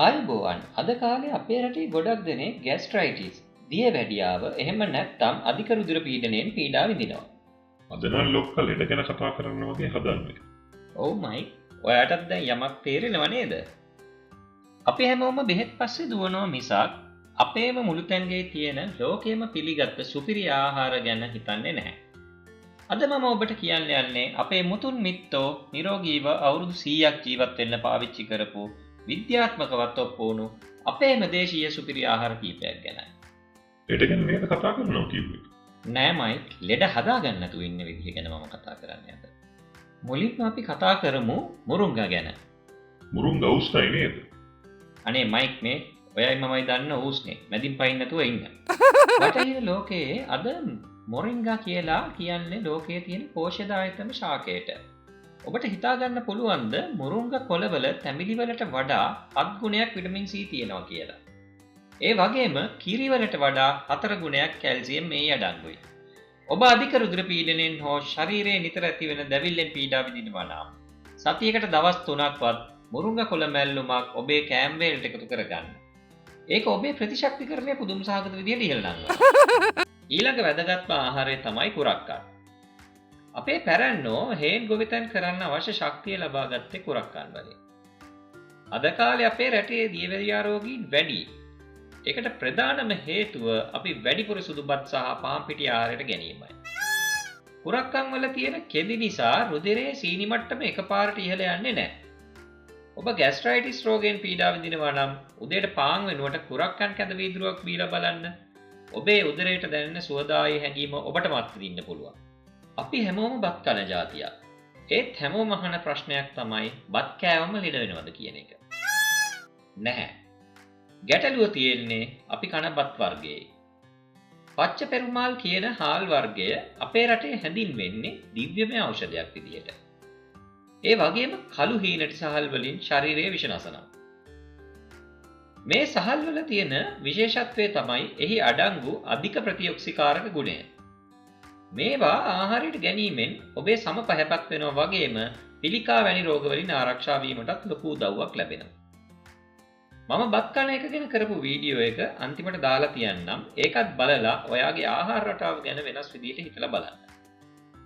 ආයුබෝවන් අද කාලේ අපේ රටේ ගොඩක් දෙනෙක් ગેස්ට්‍රයිටිස් දියවැඩියාව එහෙම නැත්නම් අධික රුධිර පීඩනයෙන් පීඩා විඳිනවා. අද නම් ලොක්කා ලෙඩ ගැන කතා කරන්න වගේ හදන්නේ. ඔව් මයික් ඔයාටත් දැන් යමක් තේරෙනව නේද? අපි හැමෝම බෙහෙත් පස්සේ දුවනවා මිසක් අපේම මුළුතැන්ගේ තියෙන ලෝකෙම පිළිගත් සුපිරි ආහාර ගැන හිතන්නේ නැහැ. අද මම ඔබට කියන්න යන්නේ අපේ මුතුන් මිත්තෝ නිරෝගීව අවුරුදු 100ක් ජීවත් වෙන්න පාවිච්චි කරපු විද්‍යාත්මකවත් ඔප්පු වුණු අපේම දේශීය සුපිරි ආහාර කීපයක් ගැන. ලෙඩ ගැන නේද කතා කරනවා කිව්වේ? නෑ මයික් ලෙඩ හදාගන්න නැතුව ඉන්න විදිහ ගැන මම කතා කරන්නේ අද. මුලින්ම අපි කතා කරමු මුරුංගා ගැන. මුරුංගා උස්ටයි නේද? අනේ මයික් මේ ඔයයි මමයි දන්න ඌස්නේ මැදින් පයින් නැතුව ඉන්න. බටහිර ලෝකයේ අද මොරින්ගා කියලා කියන්නේ ලෝකයේ තියෙන පෝෂ්‍යදායකම ශාකයට. ඔබට හිතාගන්න පුළුවන්ද මුරුංග කොළවල තැඹිලිවලට වඩා 7 ගුණයක් විටමින් C තියෙනවා කියලා. ඒ වගේම කිරිවලට වඩා 4 ගුණයක් කැල්සියම් මේ අඩංගුයි. ඔබ අධික රුධිර පීඩනයෙන් හෝ ශරීරයේ නිතර ඇතිවෙන දැවිල්ලෙන් පීඩා විඳිනවා නම් සතියකට දවස් 3ක්වත් මුරුංග කොළ මැල්ලුමක් ඔබේ කෑම වේලට එකතු කරගන්න. ඒක ඔබේ ප්‍රතිශක්තිකරණය පුදුම සහගත විදියට ඉහළ නංවනවා. ඊළඟ වැදගත්ම ආහාරය තමයි කුරක්කා. අපේ පැරැන්නෝ හේන් ගොවිතැන් කරන්න අවශ්‍ය ශක්තිය ලබා ගත්තේ කුරක්කන් වලින්. අද කාලේ අපේ රටේ දියවැඩියා රෝගීන් වැඩි. ඒකට ප්‍රධානම හේතුව අපි වැඩිපුර සුදුබත් සහ පාන් පිටි ආහාරයට ගැනීමයි. කුරක්කන් වල තියෙන කෙඳි නිසා රුධිරයේ සීනි මට්ටම එකපාරට ඉහළ යන්නේ නැහැ. ඔබ ગેස්ට්‍රයිටිස් රෝගයෙන් පීඩා විඳිනවා නම් උදේට පාන් වෙනුවට කුරක්කන් කැඳ වීදුරුවක් බීලා බලන්න. ඔබේ උදරයට දැනෙන සුවදායී හැඟීම ඔබට මත් විඳින්න පුළුවන්. අපි හැමෝම බත් කන જાතියක්. ඒත් හැමෝම අහන ප්‍රශ්නයක් තමයි බත් කෑවම ලෙඩ වෙනවද කියන එක. නැහැ. ගැටලුව තියෙන්නේ අපි කන බත් වර්ගයේ. පච්ච පෙරුමාල් කියන හාල් වර්ගය අපේ රටේ හැඳින්වෙන්නේ දිව්‍යමය ඖෂධයක් විදියට. ඒ වගේම කළු හීනටි සහල් වලින් ශරීරයේ විෂ නසනවා. මේ සහල් වල තියෙන විශේෂත්වය තමයි එහි අඩංගු අධික ප්‍රතිඔක්සිකාරක ගුණය. මේවා ආහාරයට ගැනීමෙන් ඔබේ සම පහපත් වෙනවා වගේම පිළිකා වැනි රෝග වලින් ආරක්ෂා වීමටත් ලොකු උදව්වක් ලැබෙනවා. මම බත් කන එක ගැන කරපු වීඩියෝ එක අන්තිමට දාලා තියන්නම්. ඒකත් බලලා ඔයාගේ ආහාර රටාව ගැන වෙනස් විදිහට හිතලා බලන්න.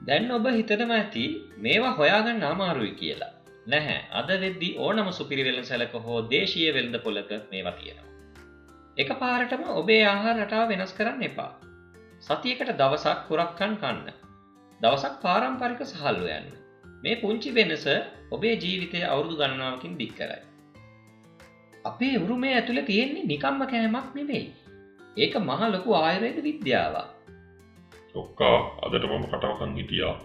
දැන් ඔබ හිතනවා ඇති මේවා හොයාගන්න අමාරුයි කියලා. නැහැ. අද වෙද්දී ඕනම සුපිරි වෙළඳසැලක හෝ දේශීය වෙළඳ පොලක මේවා තියෙනවා. එකපාරටම ඔබේ ආහාර රටාව වෙනස් කරන්න එපා. සතියකට දවසක් කුරක්කන් කන්න. දවසක් පාරම්පරික සහල් හොයන්න. මේ පුංචි වෙනස ඔබේ ජීවිතය අවුරුදු ගණනාවකින් දික් කරයි. අපේ උරුමය ඇතුලේ තියෙන්නේ නිකම්ම කෑමක් නෙවෙයි. ඒක මහ ලොකු ආයුර්වේද විද්‍යාවක්. ලොක්කා අදට මම කටවකන් හිටියා.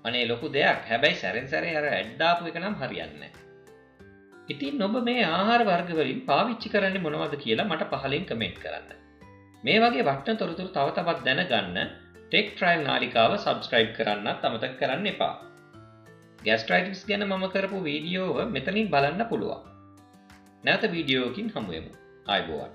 අනේ ලොකු දෙයක්. හැබැයි සැරෙන් සැරේ අර ඇඩ් දාපු එක නම් හරියන්නේ නැහැ. ඉතින් ඔබ මේ ආහාර වර්ග වලින් පාවිච්චි කරන්නේ මොනවද කියලා මට පහලින් කමෙන්ට් කරන්න. මේ වගේ වටිනා තොරතුරු තව තවත් දැනගන්න ටෙක් ට්‍රයිල් නාලිකාව සබ්ස්ක්‍රයිබ් කරන්නත් අමතක කරන්න එපා. ગેස්ට්‍රයිටිස් ගැන මම කරපු වීඩියෝව මෙතනින් බලන්න පුළුවන්. නැවත වීඩියෝකින් හමු වෙමු. ආයුබෝවන්.